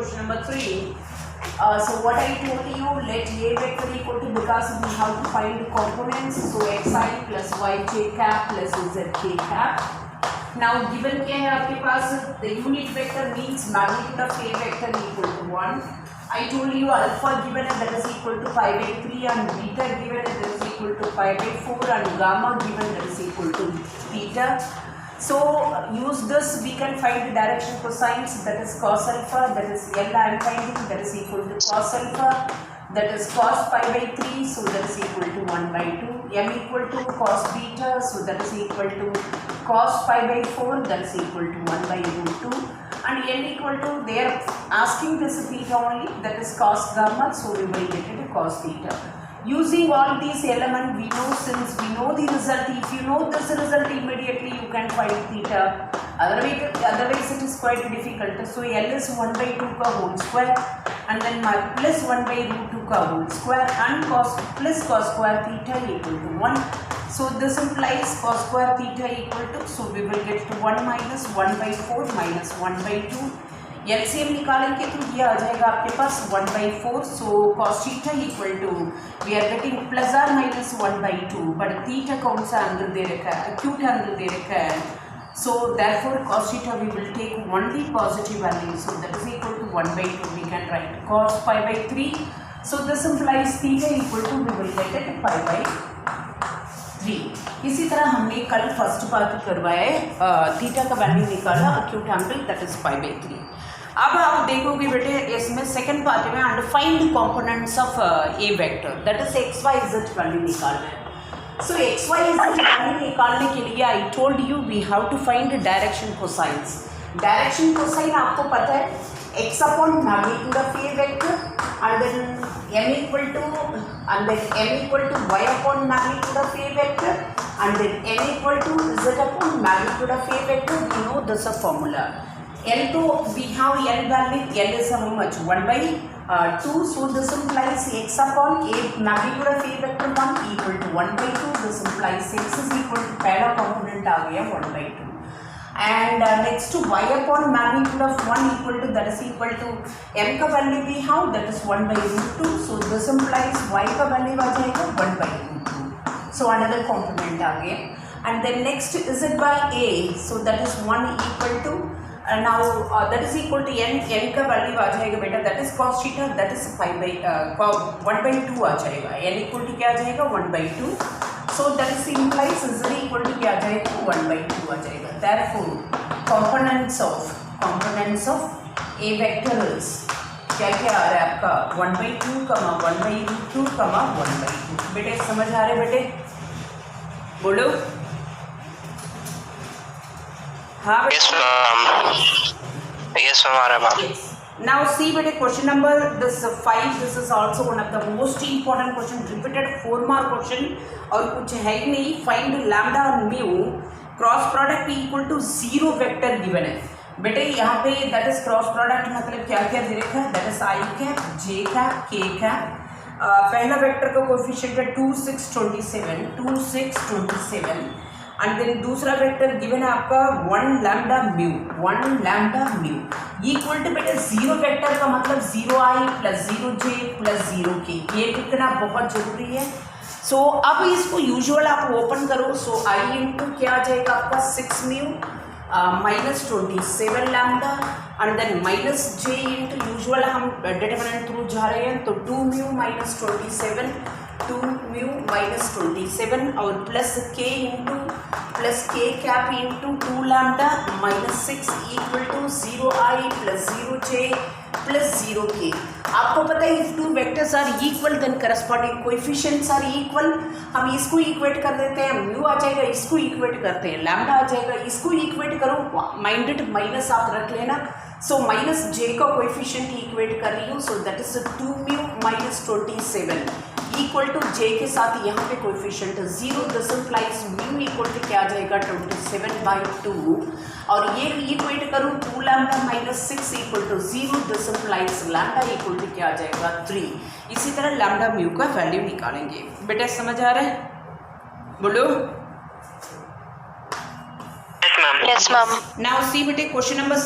question number 3. So what I told you, let A vector equal to, because we have to find components, so xi plus yj cap plus zk cap. Now given क्या है आपके पास, the unit vector means magnitude of A vector equal to 1. I told you alpha given है that is equal to pi by 3 and beta given है that is equal to pi by 4 and gamma given that is equal to beta. So use this, we can find the direction cosines, that is cos alpha, that is L I am finding, that is equal to cos alpha, that is cos pi by 3, so that is equal to 1 by 2, m equal to cos beta, so that is equal to cos pi by 4, that is equal to 1 by root 2, and n equal to, they are asking this theta only, that is cos gamma, so we will get it cos theta. Using all these elements, we know, since we know the result, if you know this result immediately you can find theta, otherwise it is quite difficult. So L is 1 by 2 का whole square and then my plus 1 by root 2 का whole square and cos plus cos square theta equal to 1. So this implies cos square theta equal to, so we will get to 1 minus 1 by 4 minus 1 by 2. LCM निकालेंगे तो ये आ जाएगा आपके पास 1 by 4. So cos theta equal to, we are getting plus or minus 1 by 2, but theta कौन सा angle दे रखा है, acute angle दे रखा है. So therefore cos theta we will take only positive value, so that is equal to 1 by 2. We can write cos pi by 3. So this implies theta equal to, we will get it pi by 3. इसी तरह हमने कल first part करवाया, theta का value निकाला acute angle, that is pi by 3. अब आप देखोगे बेटे इसमें सेकंड पार्ट में under find components of a vector, that is x y z value निकालना है. So x y z value निकालने के लिए I told you we have to find direction cosines. Direction cosine आपको पता है x upon magnitude of a vector and then m equal to y upon magnitude of a vector and then n equal to z upon magnitude of a vector. We know this a formula. L to, we have L value, L is how much, 1 by 2, so this implies x upon a magnitude of a vector 1 equal to 1 by 2. This implies x is equal to पहला component आ गया 1 by 2. And next to y upon magnitude of 1 equal to, that is equal to m का value we have, that is 1 by root 2. So this implies y का value आ जाएगा 1 by root 2. So another component आ गया. And then next is it by a, so that is 1 equal to, now that is equal to n का value आ जाएगा बेटा, that is cos theta, that is 1 by 2 आ जाएगा. n equal to क्या आ जाएगा 1 by 2. So that is implies z equal to क्या आ जाएगा 1 by 2 आ जाएगा. Therefore components of a vector is क्या क्या आ रहा है आपका 1 by 2, 1 by root 2, 1 by 2. बेटे समझ आ रहे बेटे, बोलो. हाँ yes ma'am आ रहा है. Now see बेटे question number this 5, this is also one of the most important question, repeated 4 mark question और कुछ है ही नहीं. Find lambda और mu cross product equal to 0 vector given है बेटे. यहाँ पे दैट इज क्रॉस प्रोडक्ट मतलब क्या क्या दे रखा है, that is I cap, J cap, के कैप. पहला वेक्टर का कोएफिशिएंट है 2 6 27 एंड देन दूसरा वेक्टर गिवन है आपका 1 लैम्डा म्यू इक्वल टू बेटे 0 वेक्टर का मतलब 0i plus 0j plus 0k. ये लिखना बहुत जरूरी है. सो अब इसको यूजुअल आप ओपन करो, सो आई इंटू क्या आ जाएगा आपका 6 mu minus 27 lambda and then minus j into usual हम डिटरमिनेंट थ्रू जा रहे हैं, तो 2 म्यू माइनस 27 और plus k into plus k cap into 2 lambda minus 6 equal to 0i plus 0j plus 0k. आपको पता है if 2 vectors are equal then corresponding coefficients are equal. हम इसको इक्वेट कर देते हैं, म्यू आ जाएगा, इसको इक्वेट करते हैं, लैम्डा आ जाएगा, इसको इक्वेट करो, माइंडेड माइनस आप रख लेना. सो माइनस जे का कोएफिशिएंट इक्वेट कर रही हूँ, so that is 2 mu minus 27 equal to J के साथ यहाँ पे coefficient 0. This implies mu equal to क्या आ जाएगा 27 by 2 और ये इक्वेट करूँ 2 lambda minus 6 equal to 0. This implies lambda equal to क्या आ जाएगा 3. इसी तरह लैम्डा म्यू का वैल्यू निकालेंगे. बेटा समझ आ रहा है, बोलो. yes ma'am. नाउ सी बेटे क्वेश्चन नंबर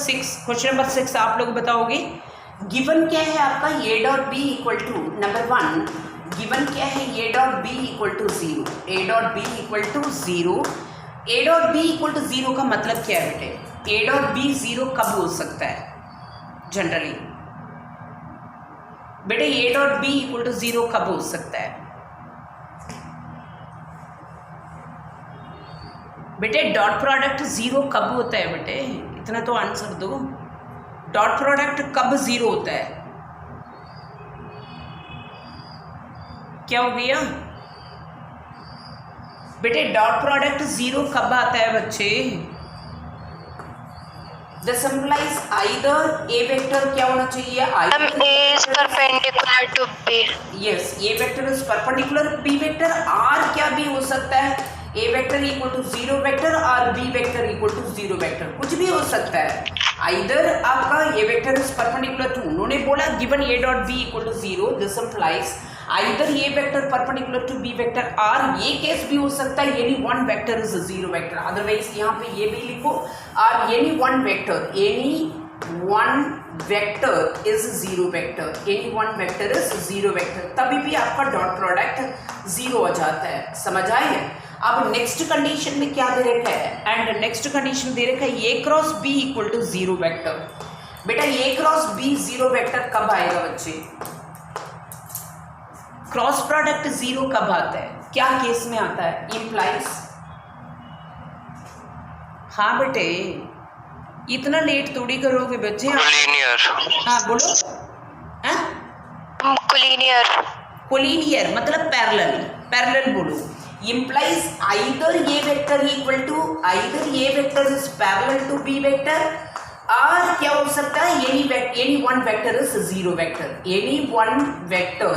6 आप लोग बताओगे गिवन क्या है आपका a dot b equal to number 1, given क्या है a dot b equal to 0, a dot b equal to 0, a dot b equal to 0 का मतलब क्या है बेटे? ए डॉट बी 0 कब हो सकता है जनरली बेटे? A dot b equal to 0 कब हो सकता है बेटे? डॉट प्रोडक्ट 0 कब होता है बेटे? इतना तो आंसर दो। डॉट प्रोडक्ट कब 0 होता है? क्या हो गया बेटे? डॉट प्रोडक्ट 0 कब आता है बच्चे? This implies either a vector क्या होना चाहिए? A is perpendicular to B. Yes, a vector is perpendicular b vector, r क्या भी हो सकता है? a vector equal to 0 vector और b vector equal to 0 vector, कुछ भी हो सकता है। आइदर आपका a vector is perpendicular to, उन्होंने बोला given a dot b equal to 0, this implies either a vector perpendicular to b vector, और ये केस भी हो सकता है any one vector is 0 vector. Otherwise यहाँ पे ये भी लिखो, और any one vector, any one vector is 0 vector, any one vector is 0 vector, तभी भी आपका डॉट प्रोडक्ट 0 हो जाता है। समझ आए हैं? अब नेक्स्ट कंडीशन में क्या दे रखा है? एंड नेक्स्ट कंडीशन दे रखा है A cross B equal to 0 vector. बेटा ए क्रॉस बी 0 वेक्टर कब आएगा बच्चे? क्रॉस प्रोडक्ट 0 कब आता है? क्या केस में आता है? इम्प्लाइज, हाँ बेटे इतना लेट थोड़ी करोगे बच्चे। कोलिनियर। हाँ बोलो। हाँ कोलिनियर, कोलिनियर मतलब पैरेलल, पैरेलल बोलो। implies either a vector equal to, either a vector is parallel to b vector, और क्या हो सकता है? any one vector is 0 vector, any one vector,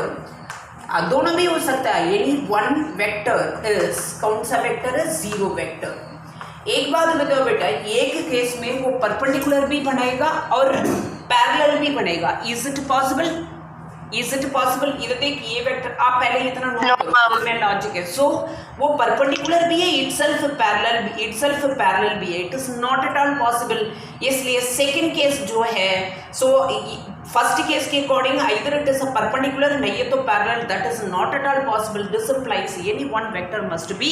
दोनों भी हो सकता है। any one vector is, कौन सा वेक्टर है? 0 वेक्टर। एक बात बताओ बेटा, एक केस में वो परपेंडिकुलर भी बनेगा और पैरेलल भी बनेगा। Is it possible? Is it possible? इधर देख ये वेक्टर, आप पहले इतना नोट करो, मैं लॉजिक है। सो वो परपेंडिकुलर भी है, इटसेल्फ पैरेलल भी, इटसेल्फ पैरेलल भी है, it is not at all possible. इसलिए सेकंड केस जो है, सो फर्स्ट केस के according either it is a perpendicular, नहीं है तो parallel, that is not at all possible. This implies any one vector must be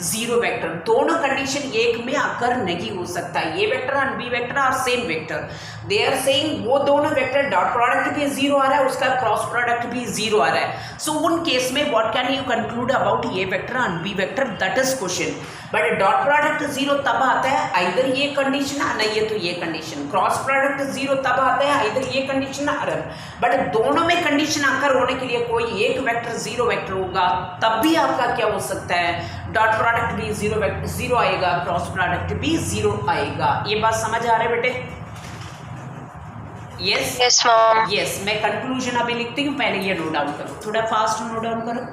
0 vector. दोनों condition एक में आकर नहीं हो सकता। ये वेक्टर और B vector are same vector, they are saying वो दोनों वेक्टर डॉट प्रोडक्ट भी 0 आ रहा है, उसका क्रॉस प्रोडक्ट भी 0 आ रहा है। सो उन केस में what can you conclude about A vector और B vector? That is question. But dot product 0 तब आता है आइदर ये कंडीशन, नहीं है तो ये कंडीशन। क्रॉस प्रोडक्ट 0 तब आता है आइदर ये कंडीशन, बट दोनों में कंडीशन आकर होने के लिए कोई एक वेक्टर 0 वेक्टर होगा, तब भी आपका क्या हो सकता है? डॉट प्रोडक्ट भी 0 आएगा, क्रॉस प्रोडक्ट भी 0 आएगा। ये बात समझ आ रहा है बेटे? Yes yes ma'am. यस, मैं कंक्लूजन अभी लिखती हूँ, पहले ये नोट डाउन करो, थोड़ा फास्ट नोट डाउन करो।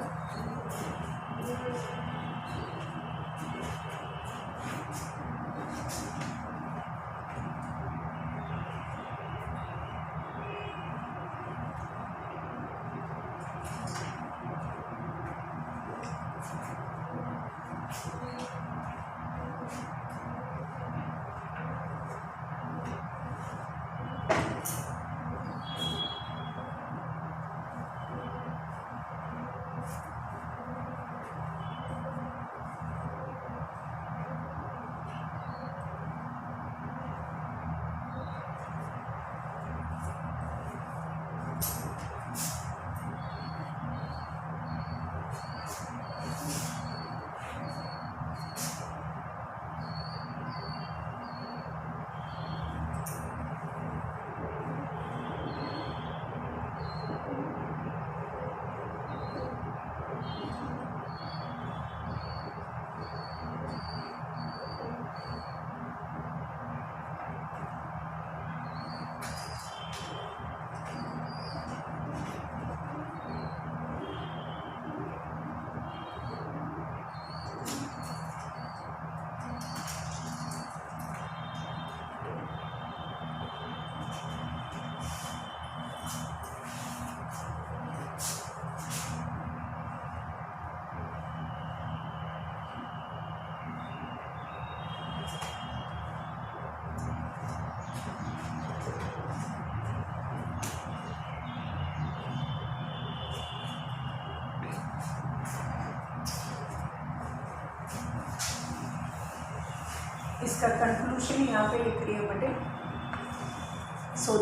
इसका कंक्लूजन यहाँ पे लिख रही हूँ बेटे. So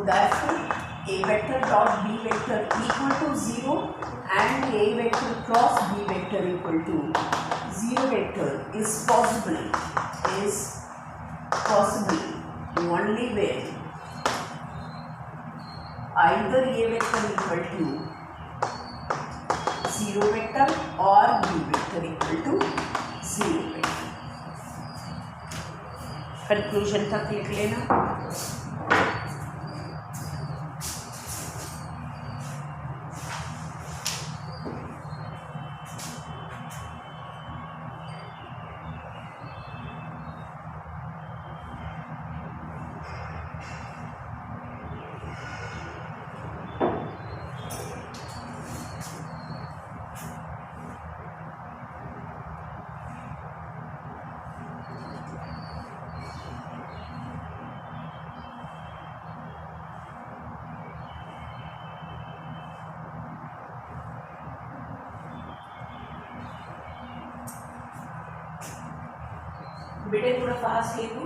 therefore A vector dot B vector equal to 0 and A vector cross B vector equal to 0 vector is possible only when either A vector equal to 0 vector or B vector equal to 0 vector. Conclusion तक लिख लेना. बेटे थोड़ा fast लिखो.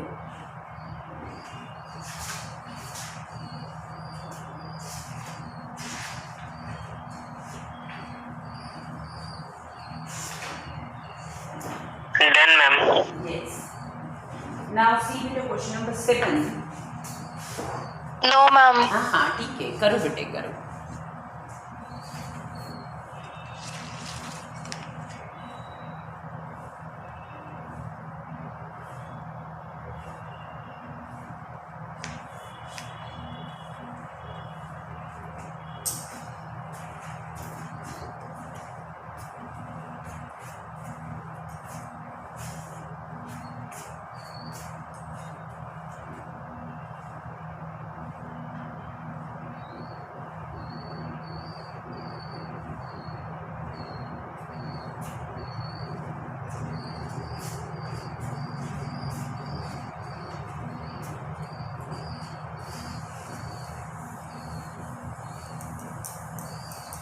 Done, ma'am. Yes. Now see बेटे question number 7. No, ma'am. हाँ ठीक है, करो बेटे करो.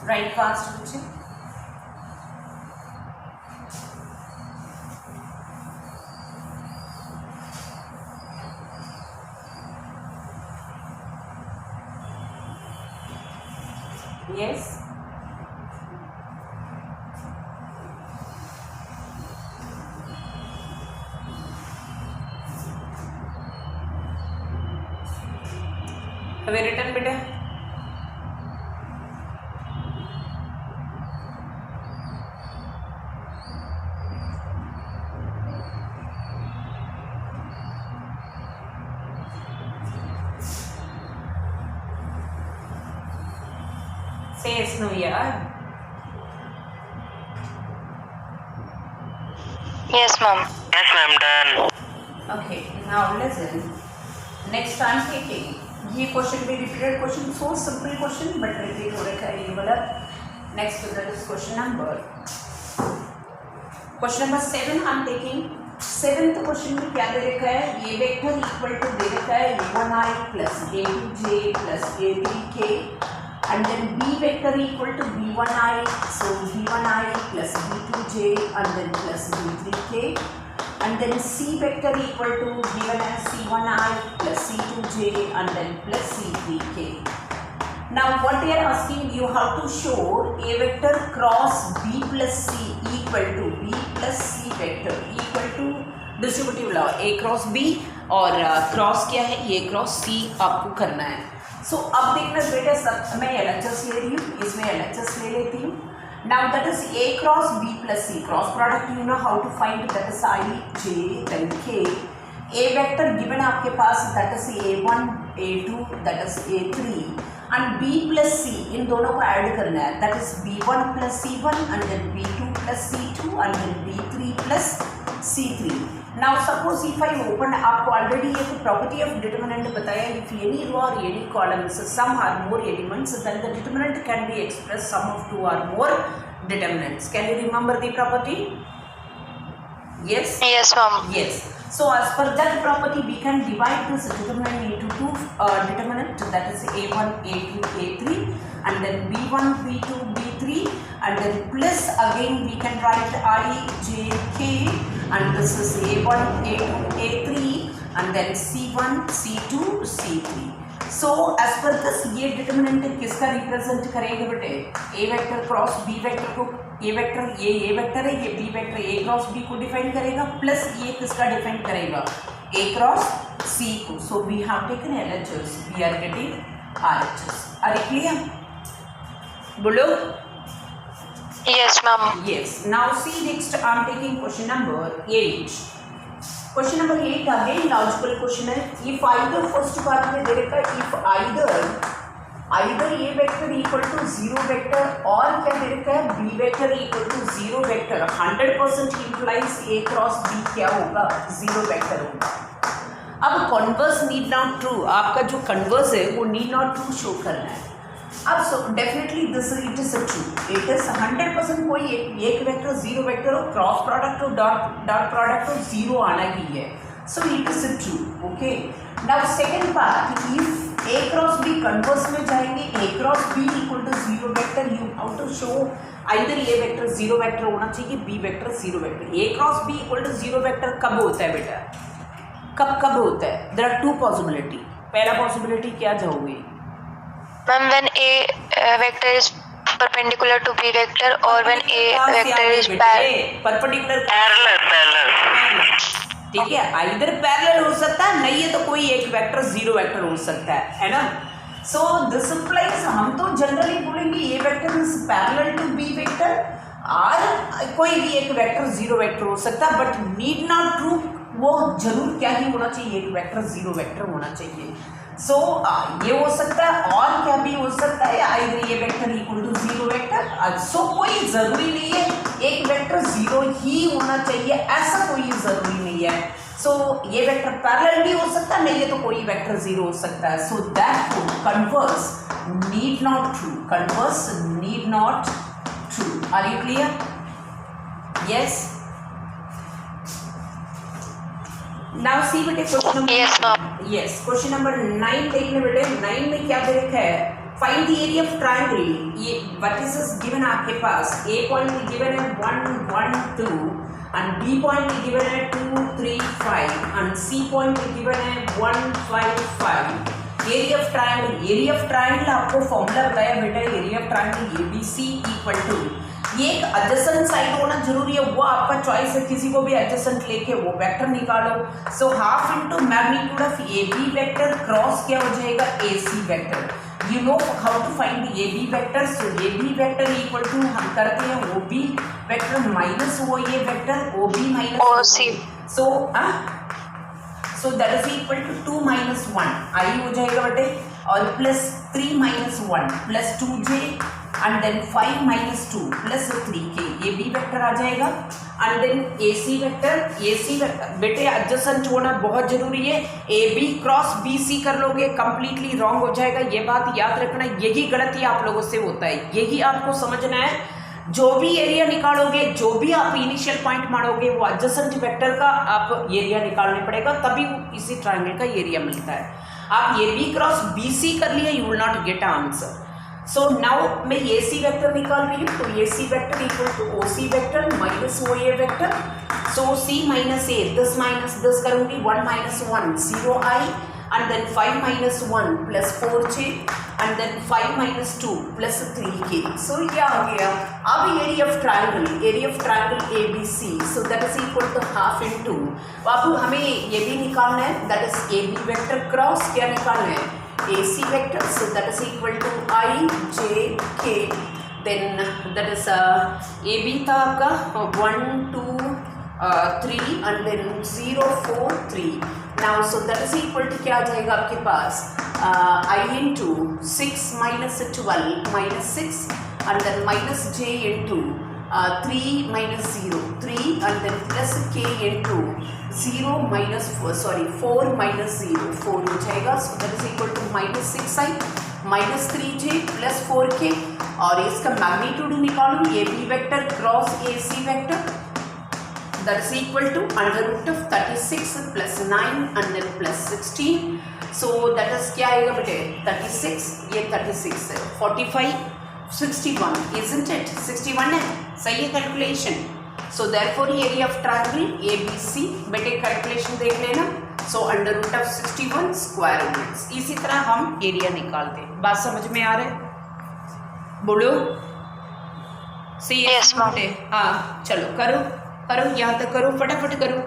Write fast बच्चे. Yes. Have you written बेटा? Say yes, no, yeah. Yes, ma'am. Yes, ma'am. Done. Okay, now listen. Next I'm taking ये क्वेश्चन भी repeated question, so simple question but repeat हो रखा है ये वाला. Next that is question number 7 I am taking. 7th question में क्या दे रखा है? ये वेक्टर इक्वल टू दे रखा है a1i plus a2j plus a3k and then b vector equal to b1i, so b1i plus b2j and then plus b3k and then c vector equal to given as c1i plus c2j and then plus c3k. Now what they are asking, you have to show a vector cross b plus c equal to b plus c vector equal to distributive law a cross b और cross क्या है? ये cross c आपको करना है. सो अब देखना बेटा, सब मैं LHS ले रही हूँ, इसमें LHS ले लेती हूँ. Now that is a cross b plus c cross product. You know how to find, that is i j then k. a vector given आपके पास, that is a1 a2 that is a3 एंड b plus c, इन दोनों को add करना है, that is b1 plus c1 and then b2 plus c2 and then b3 plus c3. Now suppose if I open, आपको already ये property of determinant बताया, if any row और any columns sum are more elements then the determinant can be express sum of 2 or more determinants. Can you remember the property? Yes. Yes, ma'am. Yes. So as per that property, we can divide this determinant into two determinant, that is a1, a2, a3, and then b1, b2, b3, and then plus again we can write I, j, k, and this is a1, a2, a3, and then c1, c2, c3. So as per this ये determinant किसका represent करेगा बेटे? A vector cross b vector को, a vector ये a vector है, ये b vector a cross b को define करेगा, प्लस ये किसका डिफाइन करेगा? ए क्रॉस सी को. So we have taken LHS, we are getting RHS. Are you clear? बोलो. Yes, ma'am. Yes. Now see next I am taking question number 8. Question number 8 again logical question है. If either first part में दे रखा है if either a vector equal to 0 vector और क्या दे रखा है b vector equal to 0 vector, 100% implies a cross b क्या होगा? 0 vector होगा. अब converse need not true, आपका जो converse है वो need not true शो करना है. अब so definitely this it is a true, it is 100% कोई एक वेक्टर 0 वेक्टर हो, क्रॉस प्रोडक्ट हो, डॉट प्रोडक्ट हो, 0 आना ही है. So it is a true. Okay. Now second part, if a cross b converse में जाएंगे, a cross b equal to 0 vector, you how to show either a vector 0 vector होना चाहिए, b vector 0 vector. a cross b equal to 0 vector कब होता है बेटा? कब होता है? There are two possibility. पहला पॉसिबिलिटी क्या जाओगे? Ma'am, when a vector is perpendicular to b vector or when a vector is perpendicular parallel. ठीक है, आइदर पैरेलल हो सकता है, नहीं है तो कोई एक वेक्टर 0 वेक्टर हो सकता है ना. सो दिस इंप्लाइज, हम तो जनरली बोलेंगे ये vector is parallel to b vector, और कोई भी एक वेक्टर 0 वेक्टर हो सकता है, बट नीड नॉट ट्रू. वो जरूर क्या ही होना चाहिए? एक वेक्टर 0 वेक्टर होना चाहिए. सो ये हो सकता है, और क्या भी हो सकता है, आइदर ये वेक्टर इक्वल टू 0 वेक्टर. सो कोई ज़रूरी नहीं है एक वेक्टर 0 ही होना चाहिए, ऐसा कोई ज़रूरी नहीं है. सो ये वेक्टर पैरेलल भी हो सकता है, नहीं है तो कोई वेक्टर 0 हो सकता है. So that converse need not true, converse need not true. Are you clear? Yes. Now see बेटे question number, Yes, ma'am. yes, question number 9 देखने बेटे. 9 में क्या दे रखा है? Find the area of triangle. ये वर्टिसेस गिवन आपके पास. ए पॉइंट गिवन है 1, 1, 2 एंड बी पॉइंट गिवन है 2, 3, 5 एंड सी पॉइंट गिवन है 1, 5, 5. Area of triangle. Area of triangle आपको फॉर्मूला बताया बेटा. Area of triangle ABC equal to, ये एक एडजेसेंट साइड होना जरूरी है, वो आपका चॉइस है, किसी को भी एडजेसेंट लेके वो वेक्टर निकालो. So half into magnitude of A B vector cross क्या हो जाएगा? A C vector. You know how to find A B vector. So A B vector equal to हम करते हैं ओ बी वेक्टर माइनस वो ये vector O B minus O C. So that is equal to 2 minus 1 i हो जाएगा बेटे, और plus 3 minus 1 plus 2j and then 5 minus 2 plus 3k, ये बी वेक्टर आ जाएगा. And then a C vector बेटे एडजेसेंट होना बहुत जरूरी है. A B cross B C कर लोगे कंप्लीटली रॉन्ग हो जाएगा. ये बात याद रखना, यही गलती आप लोगों से होता है, यही आपको समझना है. जो भी एरिया निकालोगे, जो भी आप इनिशियल पॉइंट मारोगे, वो एडजेसेंट वेक्टर का आप एरिया निकालने पड़ेगा, तभी इसी ट्रायंगल का एरिया मिलता है. आप A B cross B C कर लिए, you will not get answer. So now मैं ए सी वेक्टर निकाल रही हूँ, तो A C vector equal to O C vector minus O A vector. So C minus A, this करूँगी 1 minus 1 0 i and then 5 minus 1 plus 4j and then 5 minus 2 plus 3k. So क्या हो गया? अब area of triangle ABC, so that is equal to half into. अब हमें ये भी निकालना है, that is AB vector cross क्या निकालना है? AC vector, so that is equal to I J K. Then that is AB था आपका 1 2 3 and then 0 4 3. Now so that is equal to क्या आ जाएगा आपके पास? I into 6 minus 12 minus 6 and then minus j into 3 minus 0 3 and then plus k into 0 minus 4 minus 0 4 हो जाएगा. So that is equal to minus 6i minus 3j plus 4k. और इसका magnitude निकालूँ, a B vector cross a C vector, that is equal to under root of 36 plus 9 and then plus 16 so that is क्या आएगा बेटे 36, ये 36 है, 45 61 isn't it 61 है, सही है calculation. So therefore area of triangle ABC बेटे कैलकुलेशन देख लेना। So under root of 61 square roots, इसी तरह हम एरिया निकालते हैं। बात समझ में आ रहा है? बोलो सही है Yes, ma'am. बेटे? हाँ चलो करो करो, यहाँ तक करो, फटाफट करो।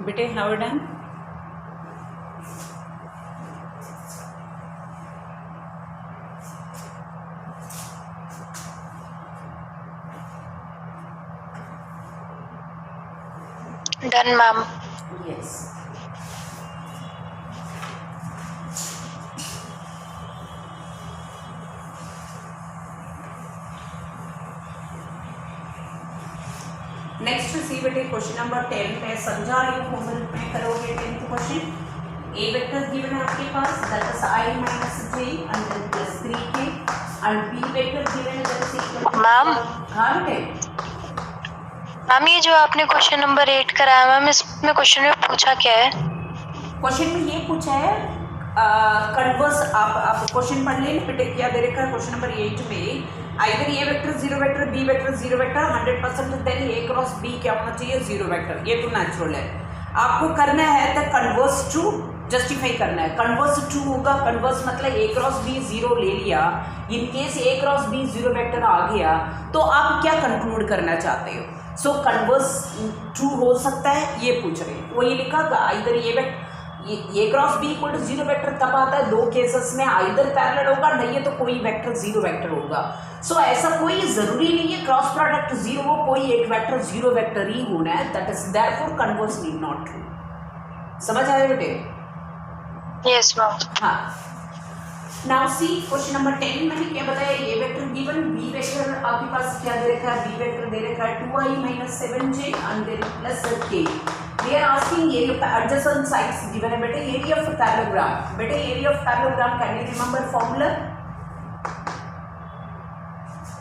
बेटे how done? Done, ma'am. Yes. Next C बेटे क्वेश्चन नंबर 10 पे समझा रही हूँ, होमवर्क में करोगे 10th क्वेश्चन। ए वेक्टर गिवन है आपके पास that is I minus j and then plus 3k and b vector given है that is equal to ma'am? हाँ बेटे मैम ये जो आपने क्वेश्चन नंबर 8 कराया मैम, इसमें क्वेश्चन में पूछा क्या है? क्वेश्चन में ये पूछा है कन्वर्स। आप क्वेश्चन पढ़ लें बेटे, क्या दे रखा है क्वेश्चन नंबर 8 में। Either A vector zero vector B vector zero vector 100% then A cross B क्या होना चाहिए जीरो वेक्टर, ये तो नेचुरल है। आपको करना है द कन्वर्स टू, जस्टिफाई करना है। कन्वर्स टू होगा, कन्वर्स मतलब ए क्रॉस बी जीरो ले लिया, in case A cross B zero vector आ गया तो आप क्या कंक्लूड करना चाहते हो। सो कन्वर्स टू हो सकता है, ये पूछ रहे हैं। वही लिखा either a cross B equal to zero vector तब आता है दो केसेस में, आइदर पैरेलल होगा नहीं है तो कोई वेक्टर जीरो वेक्टर होगा। सो ऐसा कोई जरूरी नहीं है क्रॉस प्रोडक्ट जीरो हो, कोई एक वेक्टर जीरो वेक्टर ही होना है। That is therefore converse need not true. समझ आया बेटे? Yes ma'am. हाँ नाउ सी क्वेश्चन नंबर 10 मैंने क्या बताया, ए वेक्टर गिवन, बी वेक्टर आपके पास क्या दे रखा है, बी वेक्टर दे रखा है 2i minus 7j and then plus k। They are asking area of adjacent sides given है बेटे, area of parallelogram। बेटे area of parallelogram can you remember formula?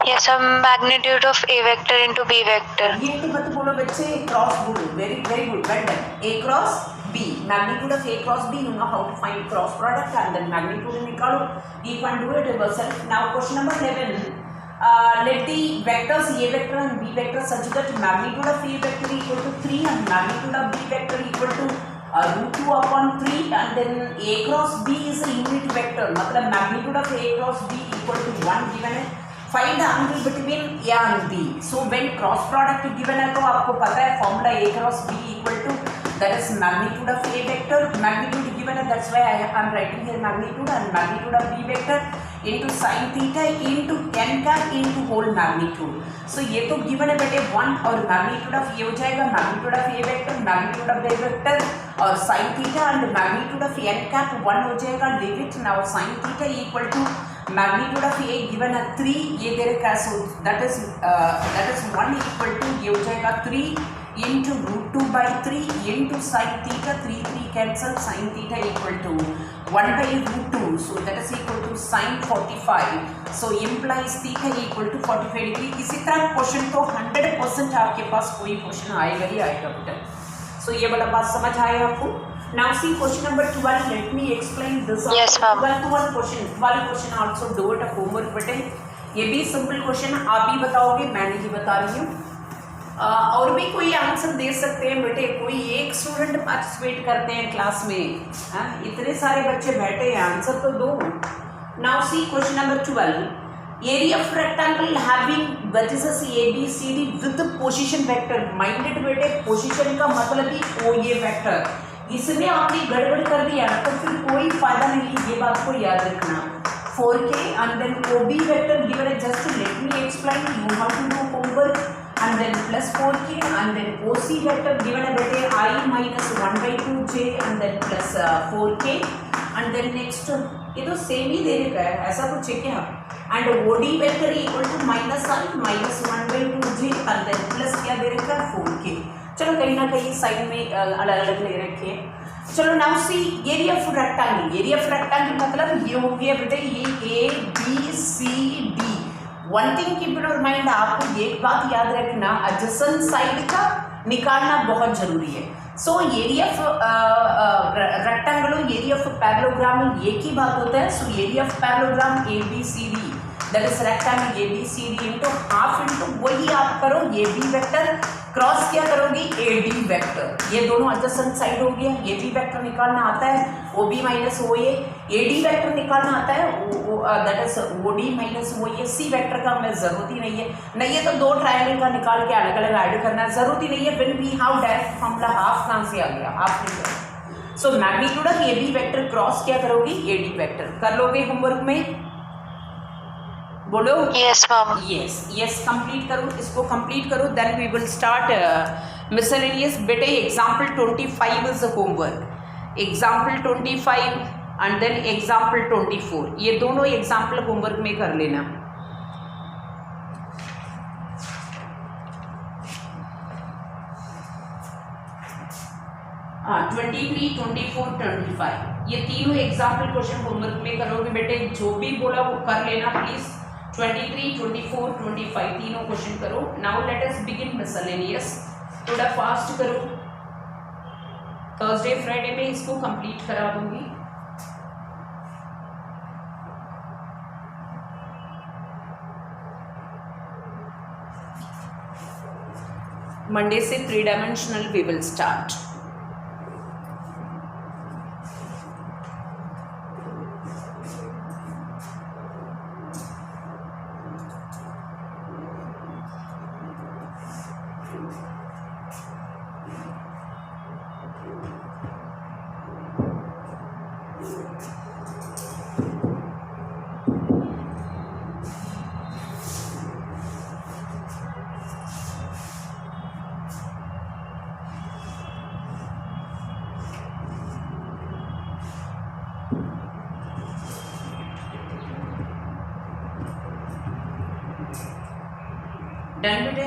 Yes, magnitude of a vector into b vector. ये तो मत बोलो बच्चे, cross बोलो। Very very good, well done. A cross B, magnitude of A cross B, you know how to find cross product and then magnitude निकालो. You can do it yourself. Now question number 11. Let the vectors A vector and B vector such that magnitude of A vector equal to 3 and magnitude of B vector equal to root 2 upon 3 and then A cross B is a unit vector. मतलब magnitude of A cross B equal to 1 given है. Find the angle between A and B. So when cross product given है तो आपको पता है formula A cross B equal to that is magnitude of A vector. Magnitude given है, that's why I am writing here magnitude and magnitude of B vector into sin theta into n cap into whole magnitude. So ये तो given है बेटे 1 और magnitude of A हो जाएगा magnitude of A vector, magnitude of A vector और sin theta and magnitude of n cap 1 हो जाएगा. Leave it now. Sin theta equal to magnitude of A given है 3, ये दे रखा है, so that is 1 equal to ये हो जाएगा 3 into root 2 by 3 into sin theta, 3 cancel, sin theta equal to 1 by root 2, so that is equal to sin 45, so implies theta equal to 45 degree. इसी तरह question तो 100% आपके पास कोई question आएगा ही आएगा बेटा. So ये वाला बात समझ आए आपको. Now see question number 12. Let me explain this. Yes, ma'am. 12 question also do it a homework बेटे. ये भी सिंपल क्वेश्चन आप ही बताओगे, मैं नहीं बता रही हूँ. और भी कोई आंसर दे सकते हैं बेटे. कोई एक स्टूडेंट पार्टिसिपेट करते हैं क्लास में, इतने सारे बच्चे बैठे हैं, आंसर तो दो. Now see question number 12. Area of rectangle having vertices A B C D with position vector. Minded बेटे, position का मतलब ही O A vector. इसमें आपने गड़बड़ कर दिया ना तो फिर कोई फायदा नहीं, ये बात को याद रखना. 4K and then OB vector given है, just let me explain, you have to do homework and then plus 4K and then OC vector given है बेटे I minus 1 by 2J and then plus 4K and then next ये तो same ही दे रखा है, ऐसा कुछ है क्या. and OD vector equal to minus I minus 1 by 2J and then plus क्या दे रखा है 4K. चलो कहीं ना कहीं साइड में अलग अलग ले रखे हैं. चलो now see area of rectangle. Area of rectangle मतलब ये हो गया बेटे ये A B C D. One thing keep in mind, आपको एक बात याद रखना, एडजेसेंट साइड का निकालना बहुत जरूरी है. सो एरिया ऑफ रेक्टेंगल और एरिया ऑफ पैरेललोग्राम एक ही बात होता है. So area of parallelogram ABCD that is rectangle ABCD into half into वही आप करो AB वेक्टर क्रॉस क्या करोगी AD वेक्टर. ये दोनों एडजेसेंट साइड हो गया. AB वेक्टर निकालना आता है OB minus OA. AD vector निकालना आता है that is OD minus OA. C vector का हमें जरूरत ही नहीं है. नहीं है तो दो ट्रायंगल का निकाल के अलग अलग ऐड करना जरूरत ही नहीं है. When we have direct formula half कहाँ से आ गया, हाफ नहीं. So magnitude of AB vector cross क्या करोगी AD वेक्टर. कर लोगे होमवर्क में, बोलो. Yes ma'am. यस कंप्लीट करो, इसको कंप्लीट करो, then we will start miscellaneous. बेटे example 25 is homework. Example 25 and then example 24, ये दोनों एग्जाम्पल होमवर्क में कर लेना. हाँ 23, 24, 25 ये तीनों एग्जाम्पल क्वेश्चन होमवर्क में करोगे बेटे. जो भी बोला वो कर लेना प्लीज. 23, 24, 25 तीनों क्वेश्चन करो. Now let us begin miscellaneous. थोड़ा फास्ट करो, थर्सडे फ्राइडे में इसको कंप्लीट करा दूंगी. मंडे से 3 dimensional we will start. Done बेटे.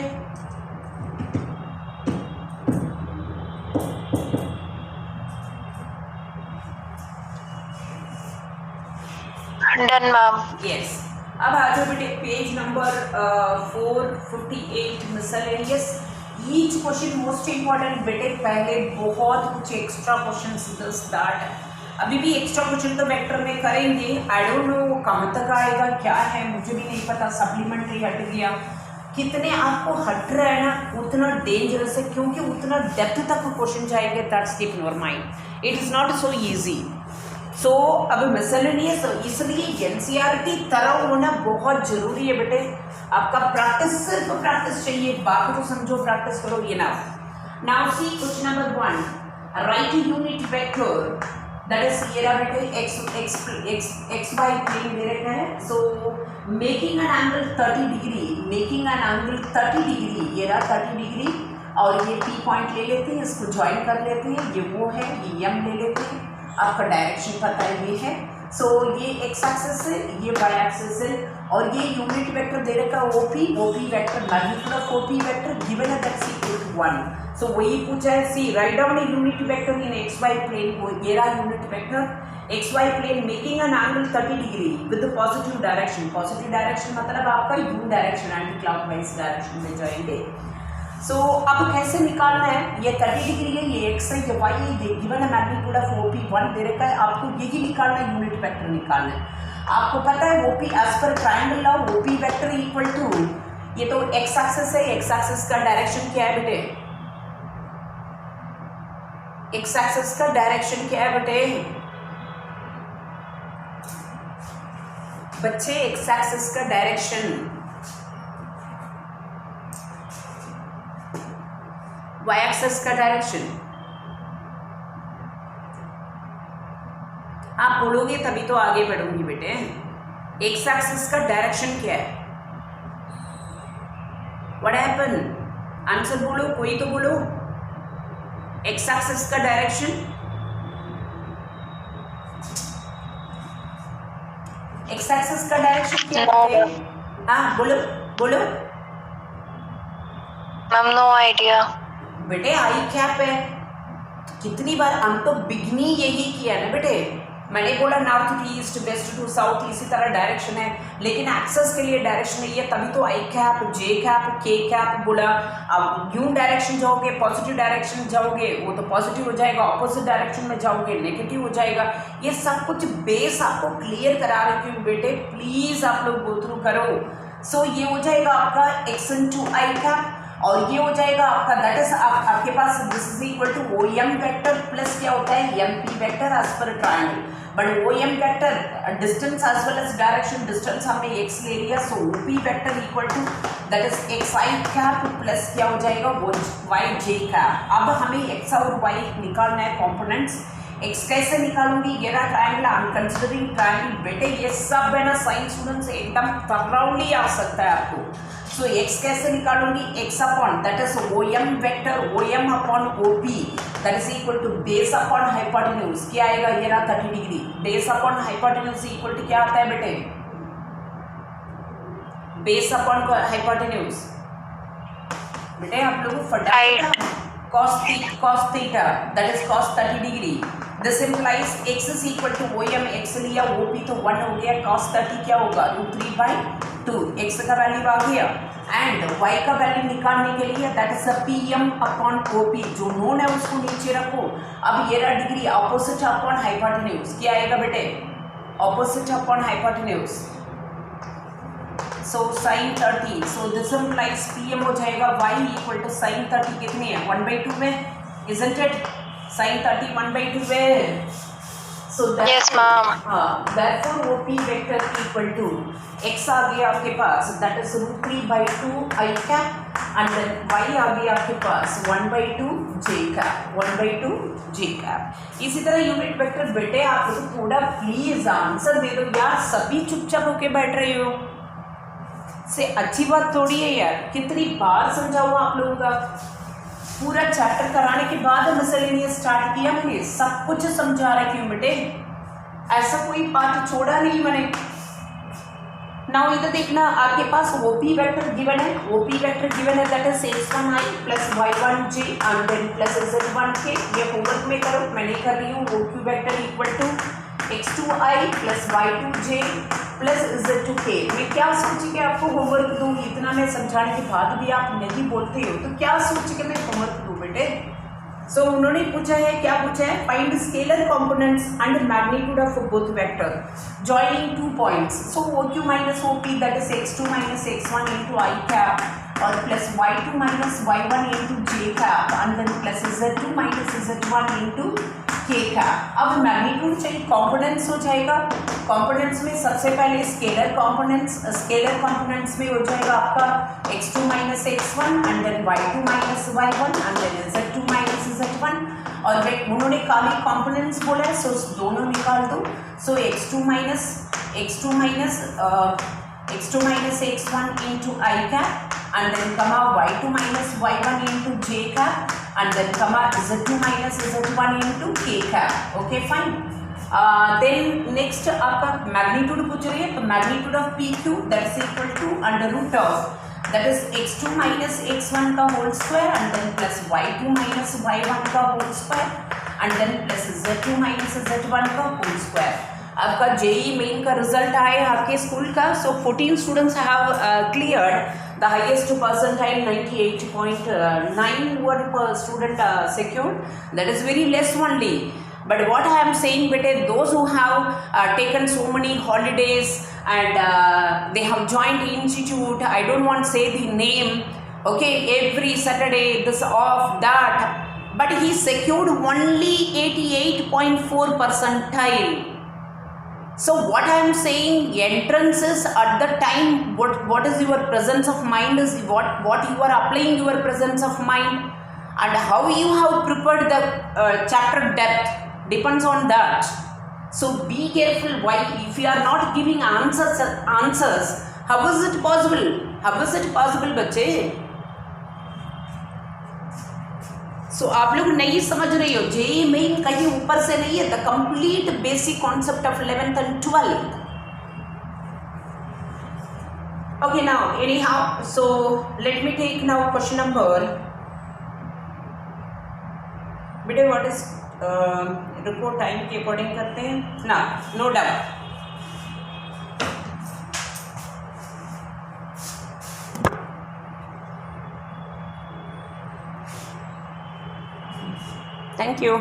Done ma'am. यस अब आ जाओ बेटे page number 458 miscellaneous. Each question most important बेटे, पहले बहुत कुछ एक्स्ट्रा क्वेश्चन स्टार्ट, अभी भी एक्स्ट्रा क्वेश्चन तो वेक्टर में करेंगे। आई डोंट नो कहाँ तक आएगा, क्या है मुझे भी नहीं पता। सप्लीमेंट्री हट गया, कितने आपको हट रहा है ना उतना डेंजरस है, क्योंकि उतना डेप्थ तक क्वेश्चन जाएंगे। That's keep in your mind, it is not so easy. So अब मिसलेनियस, इसलिए एनसीईआरटी तरह होना बहुत जरूरी है बेटे। आपका प्रैक्टिस, सिर्फ प्रैक्टिस चाहिए, बाकी तो समझो प्रैक्टिस करो। ये now see question number 1, right unit vector that is ये रहा बेटे x y प्लेन दे रखा है। So making an angle 30 degree, making an angle 30 degree, ये रहा 30 डिग्री, और ये P पॉइंट ले लेते हैं, इसको ज्वाइन कर लेते हैं, ये वो है, ये M ले लेते हैं, आपका डायरेक्शन पता है ये है। सो ये x एक्सिस है, ये y एक्सिस है, और ये यूनिट वेक्टर दे रखा है OP vector, magnitude of OP vector given है दैट्स इक्वल टू 1। सो वही पूछा है, see right down a unit vector in xy plane को, ये रहा unit vector xy plane making an angle 30 degree with positive direction. Positive direction मतलब आपका u direction, anti clockwise direction में जाएंगे। सो अब कैसे निकालना है, ये 30 डिग्री है, ये x है, ये y है, ये गिवन है मैग्नीट्यूड ऑफ OP 1 दे रखा है, आपको यही निकालना है, यूनिट वेक्टर निकालना है। आपको पता है OP एज पर triangle law OP vector equal to, ये तो x एक्सिस है, x एक्सिस का डायरेक्शन क्या है बेटे, x एक्सिस का डायरेक्शन क्या है बेटे बच्चे, x एक्सिस का डायरेक्शन, y एक्सिस का डायरेक्शन। आप बोलोगे तभी तो आगे बढ़ूंगी बेटे। x एक्सिस का डायरेक्शन क्या है, व्हाट हैपन, आंसर बोलो, कोई तो बोलो। x एक्सिस का डायरेक्शन, x एक्सिस का डायरेक्शन क्या है? हाँ बोलो बोलो। मैम नो आइडिया बेटे, आई कैप है, कितनी बार हम तो बिगनी यही किया ना बेटे, मैंने बोला north to east, west to south, इसी तरह डायरेक्शन है, लेकिन एक्सेस के लिए डायरेक्शन नहीं है, तभी तो आई कैप, जे कैप, के कैप बोला। अब यू डायरेक्शन जाओगे, पॉजिटिव डायरेक्शन जाओगे, वो तो पॉजिटिव हो जाएगा, ऑपोजिट डायरेक्शन में जाओगे नेगेटिव हो जाएगा। ये सब कुछ बेस आपको क्लियर करा रही हूँ बेटे, प्लीज आप लोग गो थ्रू करो। सो ये हो जाएगा आपका एक्स इनटू आई कैप, और ये हो जाएगा आपका दैट इज आपके पास this is equal to O M vector plus क्या होता है एम पी वेक्टर एज पर triangle, but O M vector distance as well as direction, distance हमने एक्स ले लिया, so O P vector equal to that is X I cap plus क्या हो जाएगा वो वाई जे कैप। अब हमें एक्स और वाई निकालना है कॉम्पोनेंट्स। एक्स कैसे निकालूंगी, ये रहा triangle, I am considering triangle. बेटे ये सब है ना साइंस स्टूडेंट से एकदम थर्राउंडली आ सकता है आपको। सो x कैसे निकालूंगी, x upon that is o M vector, o m upon o p that is equal to base upon hypotenuse, क्या आएगा, ये रहा 30 डिग्री, base upon hypotenuse equal to क्या आता है बेटे, बेस अपॉन हाइपोटेन्यूज। बेटे आप लोगों को फटाफट cos theta that is cos 30 degree, this implies x is equal to O m, x लिया ओ पी तो 1 हो गया, cos 30 क्या होगा √3/2, x का वैल्यू आ गया, एंड y का वैल्यू निकालने के लिए that is p m upon o p, जो नोन है उसको नीचे रखो। अब ये रहा डिग्री, ऑपोजिट अपॉन हाइपोटेन्यूज, क्या आएगा बेटे, opposite upon hypotenuse, so sin 30, so this implies p m हो जाएगा y इक्वल टू sin 30 कितनी है 1/2 में, इजंट इट, sin 30 1/2 में। So yes ma'am, therefore OP vector equal to x आ गया आपके पास that is √3/2 I cap and then y आ गया आपके पास 1/2 j cap, 1/2 j cap। इसी तरह यूनिट वेक्टर बेटे आप लोग थोड़ा प्लीज आंसर दे दो यार, सभी चुपचाप होके बैठ रहे हो, से अच्छी बात थोड़ी है यार, कितनी बार समझाऊँ आप लोगों का, पूरा चैप्टर कराने के बाद मिसलेनियस स्टार्ट किया मैंने, सब कुछ समझा रखी हूँ बेटे, ऐसा कोई पार्ट छोड़ा नहीं मैंने। नाउ इधर देखना आपके पास ओपी वेक्टर गिवन है, ओपी वेक्टर गिवन है that is x1i plus y1j and then plus z1k, ये होमवर्क में करो, मैं नहीं कर रही हूँ। OQ vector equal to x2i plus y2j plus z2k। मैं क्या सोच के आपको होमवर्क दूँ? इतना मैं समझाने के बाद भी आप नहीं बोलते हो तो क्या सोच के मैं होमवर्क दूँ बेटे? सो उन्होंने पूछा है, क्या पूछा है? Find scalar components and magnitude of both vector joining 2 points. So OQ minus OP that is x2 minus x1 into i cap और plus y2 minus y1 into j cap and then plus z2 minus z1 into k cap। अब magnitude चाहिए, components हो जाएगा। Components में सबसे पहले scalar components में हो जाएगा आपका x2 minus x1 and then y2 minus y1 and then z2 minus z1। और उन्होंने खाली कंपोनेंट्स बोला है, सो दोनों निकाल दो। सो x2 minus x1 into i cap and then comma y2 minus y1 into j cap and then comma z2 minus z1 into k cap। Okay, fine। then next आपका magnitude पूछ रही है, तो magnitude of PQ that's equal to under root of that is x2 minus x1 का whole square and then plus y2 minus y1 का whole square and then plus z2 minus z1 का whole square. आपका JEE main का result आए आपके school का। So 14 students have cleared the highest percentile 98.91 per student secured, that is very less only। But what I am saying beta, those who have taken so many holidays and they have joined institute, I don't want to say the name, okay, every Saturday this off that, but he secured only 88.4 percentile। So what I am saying, entrances at the time, what is your presence of mind is what you are applying your presence of mind and how you have prepared the chapter depth depends on that। So be careful. Why if you are not giving answers, how is it possible बच्चे? सो आप लोग नहीं समझ रही हो, JEE main कहीं ऊपर से नहीं है, the complete basic concept of 11th and 12th। Okay, now any how, so let me take now question number बेटे व्हाट इज रुको टाइम के अकॉर्डिंग करते हैं ना, नो डाउट। Thank you।